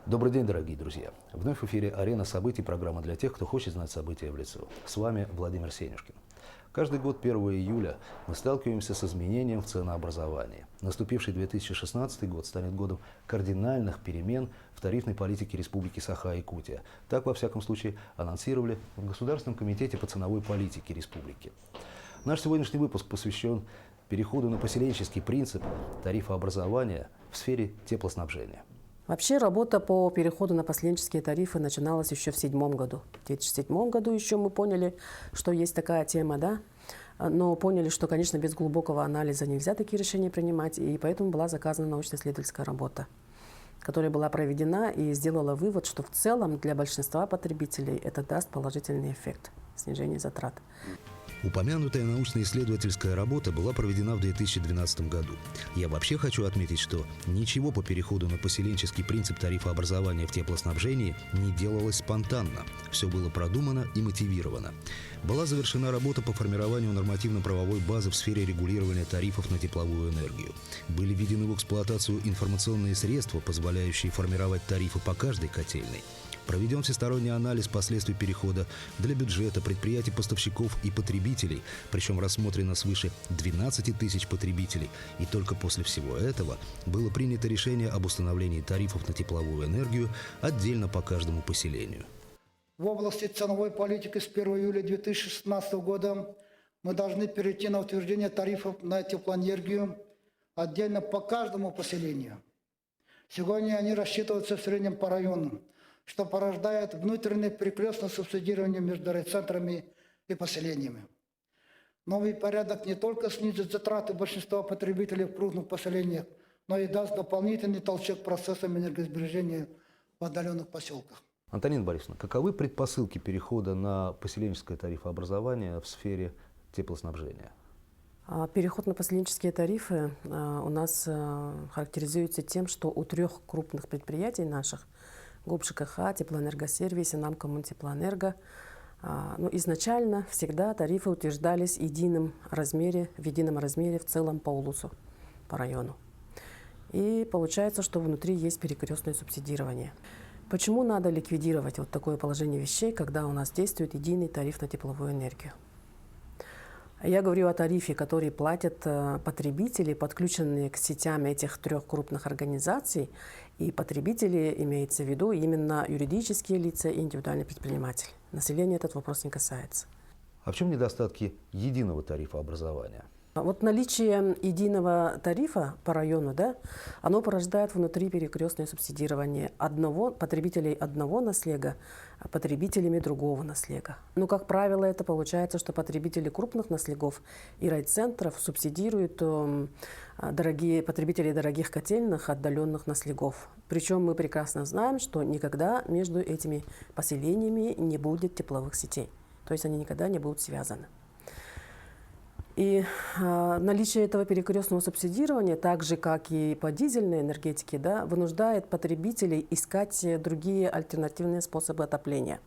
Добрый день, дорогие друзья! Вновь в эфире «Арена событий», программа для тех, кто хочет знать события в лицо. С вами Владимир Сенюшкин. Каждый год 1 июля мы сталкиваемся с изменением в ценообразовании. Наступивший 2016 год станет годом кардинальных перемен в тарифной политике Республики Саха-Якутия. Так, во всяком случае, анонсировали в Государственном комитете по ценовой политике республики. Наш сегодняшний выпуск посвящен переходу на поселенческий принцип тарифообразования в сфере теплоснабжения. Вообще работа по переходу на поселенческие тарифы начиналась еще в 2007 году. В 2007 году еще мы поняли, что есть такая тема, да? Но поняли, что, конечно, без глубокого анализа нельзя такие решения принимать, и поэтому была заказана научно-исследовательская работа, которая была проведена и сделала вывод, что в целом для большинства потребителей это даст положительный эффект снижения затрат. Упомянутая научно-исследовательская работа была проведена в 2012 году. Я вообще хочу отметить, что ничего по переходу на поселенческий принцип тарифообразования в теплоснабжении не делалось спонтанно. Все было продумано и мотивировано. Была завершена работа по формированию нормативно-правовой базы в сфере регулирования тарифов на тепловую энергию. Были введены в эксплуатацию информационные средства, позволяющие формировать тарифы по каждой котельной. Проведен всесторонний анализ последствий перехода для бюджета, предприятий, поставщиков и потребителей, причем рассмотрено свыше 12 тысяч потребителей. И только после всего этого было принято решение об установлении тарифов на тепловую энергию отдельно по каждому поселению. В области ценовой политики с 1 июля 2016 года мы должны перейти на утверждение тарифов на теплоэнергию отдельно по каждому поселению. Сегодня они рассчитываются в среднем по районам, что порождает внутреннее перекрестное субсидирование между райцентрами и поселениями. Новый порядок не только снизит затраты большинства потребителей в крупных поселениях, но и даст дополнительный толчок процессам энергосбережения в отдаленных поселках. Антонина Борисовна, каковы предпосылки перехода на поселенческое тарифообразование в сфере теплоснабжения? Переход на поселенческие тарифы у нас характеризуется тем, что у 3 крупных предприятий наших ГУП ЖКХ, Теплоэнергосервис и НАМ Коммунтеплоэнерго, изначально всегда тарифы утверждались в едином размере в целом по улусу, по району. И получается, что внутри есть перекрестное субсидирование. Почему надо ликвидировать вот такое положение вещей, когда у нас действует единый тариф на тепловую энергию? Я говорю о тарифе, который платят потребители, подключенные к сетям этих 3 крупных организаций. И потребители имеется в виду именно юридические лица и индивидуальные предприниматели. Население этот вопрос не касается. А в чем недостатки единого тарифообразования? Вот наличие единого тарифа по району, да, оно порождает внутри перекрестное субсидирование потребителей одного наслега потребителями другого наслега. Но, как правило, это получается, что потребители крупных наслегов и райцентров субсидируют потребителей дорогих котельных отдаленных наслегов. Причем мы прекрасно знаем, что никогда между этими поселениями не будет тепловых сетей. То есть они никогда не будут связаны. И наличие этого перекрестного субсидирования, так же как и по дизельной энергетике, да, вынуждает потребителей искать другие альтернативные способы отопления,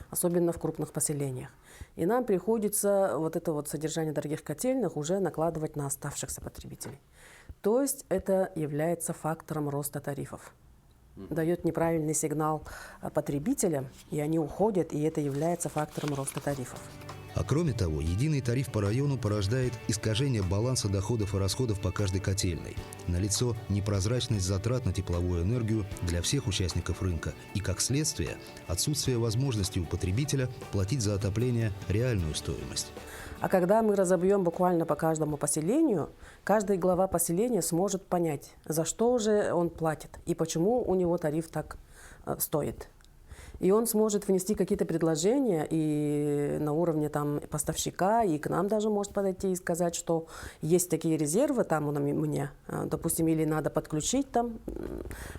особенно в крупных поселениях. И нам приходится вот это вот содержание дорогих котельных уже накладывать на оставшихся потребителей. То есть это является фактором роста тарифов. Дает неправильный сигнал потребителям, и они уходят, и это является фактором роста тарифов. А кроме того, единый тариф по району порождает искажение баланса доходов и расходов по каждой котельной. Налицо непрозрачность затрат на тепловую энергию для всех участников рынка и, как следствие, отсутствие возможности у потребителя платить за отопление реальную стоимость. А когда мы разобьем буквально по каждому поселению, каждый глава поселения сможет понять, за что же он платит и почему у него тариф так стоит. И он сможет внести какие-то предложения и на уровне поставщика, и к нам даже может подойти и сказать, что есть такие резервы там у меня, допустим, или надо подключить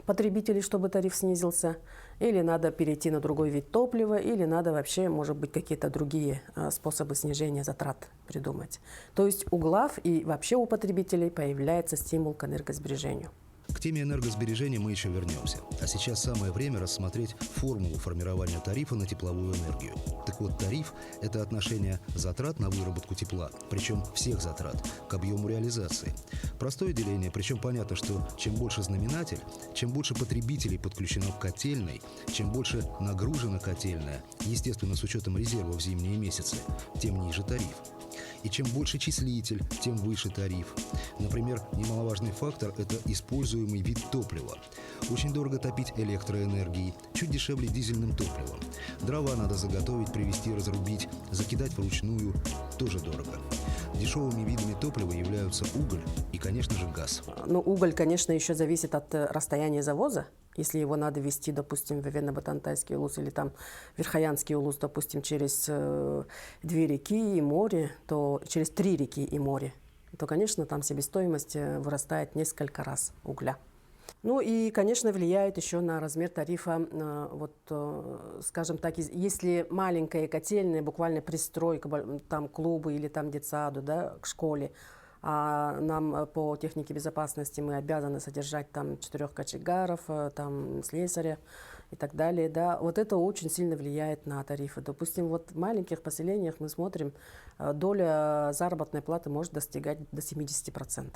потребителей, чтобы тариф снизился, или надо перейти на другой вид топлива, или надо вообще, может быть, какие-то другие способы снижения затрат придумать. То есть у глав и вообще у потребителей появляется стимул к энергосбережению. К теме энергосбережения мы еще вернемся. А сейчас самое время рассмотреть формулу формирования тарифа на тепловую энергию. Так вот, тариф – это отношение затрат на выработку тепла, причем всех затрат, к объему реализации. Простое деление, причем понятно, что чем больше знаменатель, чем больше потребителей подключено к котельной, чем больше нагружена котельная, естественно, с учетом резерва в зимние месяцы, тем ниже тариф. И чем больше числитель, тем выше тариф. Например, немаловажный фактор – это используемый вид топлива. Очень дорого топить электроэнергией, чуть дешевле дизельным топливом. Дрова надо заготовить, привезти, разрубить, закидать вручную – тоже дорого. Дешевыми видами топлива являются уголь и, конечно же, газ. Ну, уголь, конечно, еще зависит от расстояния завоза. Если его надо везти, допустим, в Вевено-Батантайский улус или там Верхоянский улус, допустим, через 2 реки и море, то через 3 реки и море, то, конечно, там себестоимость вырастает несколько раз угля. Ну и, конечно, влияет еще на размер тарифа, вот, скажем так, если маленькая котельная, буквально пристройка, там клубы или там детсаду, да, к школе, а нам по технике безопасности мы обязаны содержать там 4 кочегаров, там слесаря и так далее, да, вот это очень сильно влияет на тарифы. Допустим, вот в маленьких поселениях мы смотрим, доля заработной платы может достигать до 70%.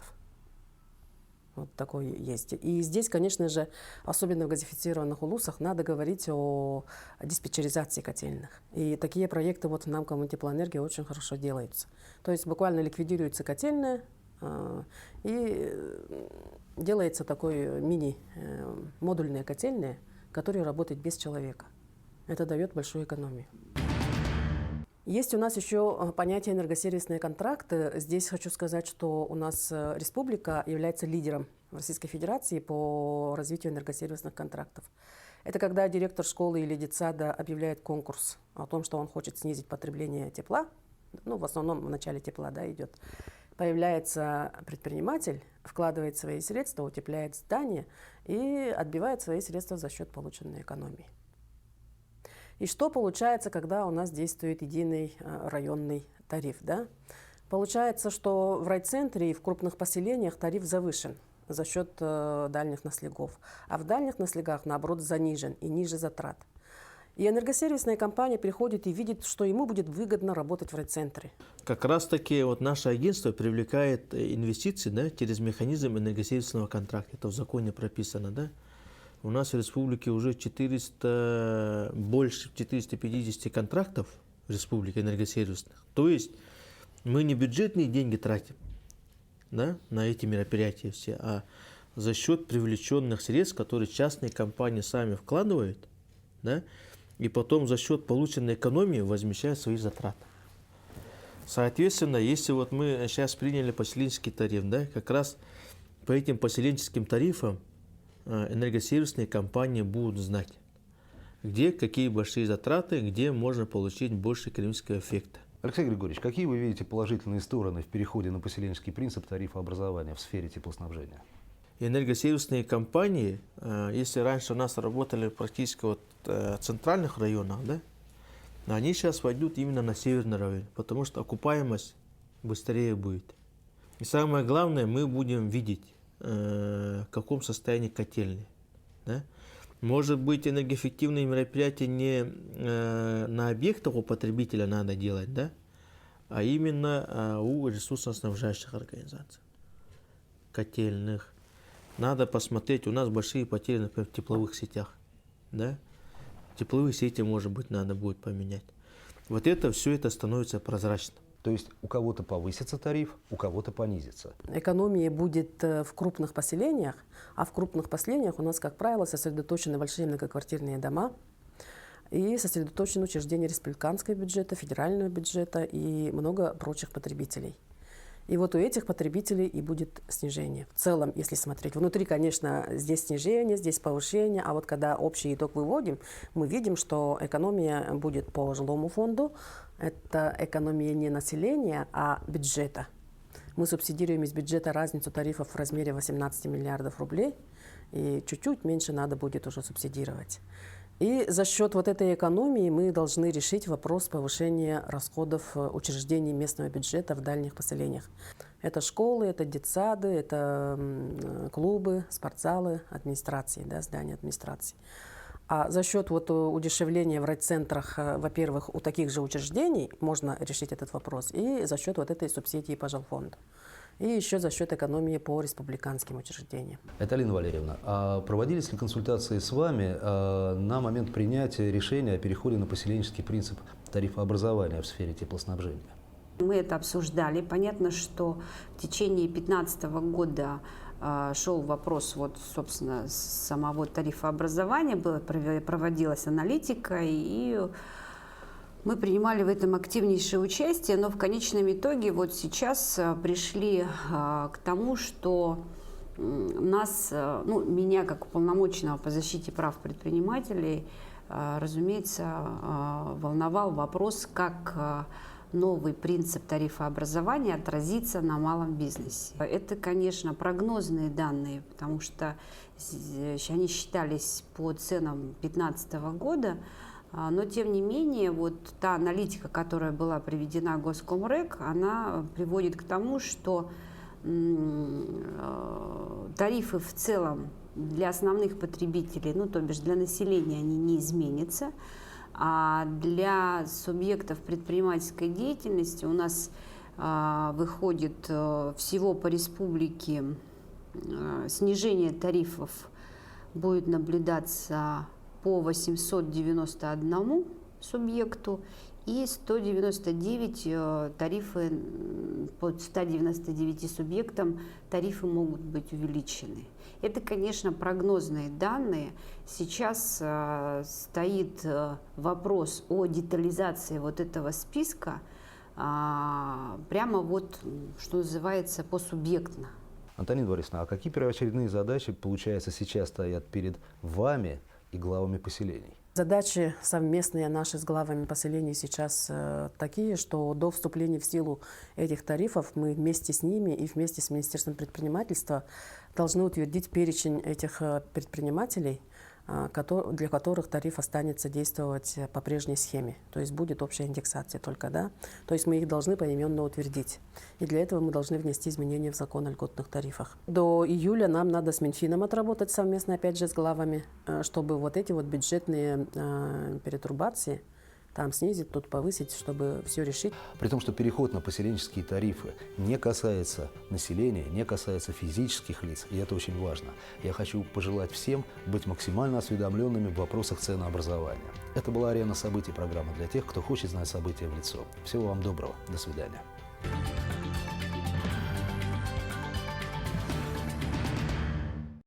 Вот такое есть. И здесь, конечно же, особенно в газифицированных улусах, надо говорить о диспетчеризации котельных. И такие проекты вот в НАМ Коммунтеплоэнергии очень хорошо делаются. То есть буквально ликвидируется котельная и делается такой мини-модульная котельная, которая работает без человека. Это дает большую экономию. Есть у нас еще понятие энергосервисные контракты. Здесь хочу сказать, что у нас республика является лидером в Российской Федерации по развитию энергосервисных контрактов. Это когда директор школы или детсада объявляет конкурс о том, что он хочет снизить потребление тепла, ну, в основном в начале тепла, да, идет. Появляется предприниматель, вкладывает свои средства, утепляет здание и отбивает свои средства за счет полученной экономии. И что получается, когда у нас действует единый районный тариф? Да? Получается, что в райцентре и в крупных поселениях тариф завышен за счет дальних наслегов, а в дальних наслегах, наоборот, занижен и ниже затрат. И энергосервисная компания приходит и видит, что ему будет выгодно работать в райцентре. Как раз таки вот наше агентство привлекает инвестиции, да, через механизм энергосервисного контракта. Это в законе прописано, да? У нас в республике уже больше 450 контрактов в республике энергосервисных. То есть мы не бюджетные деньги тратим, да, на эти мероприятия все, а за счет привлеченных средств, которые частные компании сами вкладывают, да, и потом за счет полученной экономии возмещают свои затраты. Соответственно, если вот мы сейчас приняли поселенческий тариф, да, как раз по этим поселенческим тарифам энергосервисные компании будут знать, где какие большие затраты, где можно получить больше экономического эффекта. Алексей Григорьевич, какие вы видите положительные стороны в переходе на поселенческий принцип тарифообразования в сфере теплоснабжения? Энергосервисные компании, если раньше у нас работали практически вот в центральных районах, да, они сейчас войдут именно на северный район, потому что окупаемость быстрее будет. И самое главное, мы будем видеть, в каком состоянии котельной. Да? Может быть, энергоэффективные мероприятия не на объектах у потребителя надо делать, да? А именно у ресурсоснабжающих организаций, котельных. Надо посмотреть, у нас большие потери, например, в тепловых сетях. Да? Тепловые сети, может быть, надо будет поменять. Вот это все это становится прозрачным. То есть у кого-то повысится тариф, у кого-то понизится. Экономия будет в крупных поселениях, а в крупных поселениях у нас, как правило, сосредоточены большие многоквартирные дома и сосредоточены учреждения республиканского бюджета, федерального бюджета и много прочих потребителей. И вот у этих потребителей и будет снижение. В целом, если смотреть, внутри, конечно, здесь снижение, здесь повышение, а вот когда общий итог выводим, мы видим, что экономия будет по жилому фонду. Это экономия не населения, а бюджета. Мы субсидируем из бюджета разницу тарифов в размере 18 миллиардов рублей, и чуть-чуть меньше надо будет уже субсидировать. И за счет вот этой экономии мы должны решить вопрос повышения расходов учреждений местного бюджета в дальних поселениях. Это школы, это детсады, это клубы, спортзалы, администрации, да, здания администрации. А за счет вот удешевления в райцентрах, во-первых, у таких же учреждений можно решить этот вопрос, и за счет вот этой субсидии по жилфонду. И еще за счет экономии по республиканским учреждениям. Алина Валерьевна, а проводились ли консультации с вами на момент принятия решения о переходе на поселенческий принцип тарифообразования в сфере теплоснабжения? Мы это обсуждали. Понятно, что в течение 2015 года шел вопрос, вот, собственно, самого тарифообразования, проводилась аналитика, и мы принимали в этом активнейшее участие, но в конечном итоге вот сейчас пришли к тому, что нас, меня как уполномоченного по защите прав предпринимателей, разумеется, волновал вопрос, как новый принцип тарифообразования отразится на малом бизнесе. Это, конечно, прогнозные данные, потому что они считались по ценам 2015 года, но, тем не менее, вот та аналитика, которая была приведена Госкомрек, она приводит к тому, что тарифы в целом для основных потребителей, то бишь для населения, они не изменятся. А для субъектов предпринимательской деятельности у нас выходит всего по республике снижение тарифов будет наблюдаться по 891 субъекту и 199 тарифы, по 199 субъектам тарифы могут быть увеличены. Это, конечно, прогнозные данные. Сейчас стоит вопрос о детализации вот этого списка, прямо вот, что называется, посубъектно. Антонина Борисовна, а какие первоочередные задачи, получается, сейчас стоят перед вами и главами поселений? Задачи совместные наши с главами поселений сейчас такие, что до вступления в силу этих тарифов мы вместе с ними и вместе с Министерством предпринимательства должны утвердить перечень этих предпринимателей, для которых тариф останется действовать по прежней схеме. То есть будет общая индексация только, да? То есть мы их должны поименно утвердить. И для этого мы должны внести изменения в закон о льготных тарифах. До июля нам надо с Минфином отработать совместно, опять же, с главами, чтобы вот эти вот бюджетные перетрубации там снизить, тут повысить, чтобы все решить. При том, что переход на поселенческие тарифы не касается населения, не касается физических лиц, и это очень важно. Я хочу пожелать всем быть максимально осведомленными в вопросах ценообразования. Это была «Арена событий», программа для тех, кто хочет знать события в лицо. Всего вам доброго. До свидания.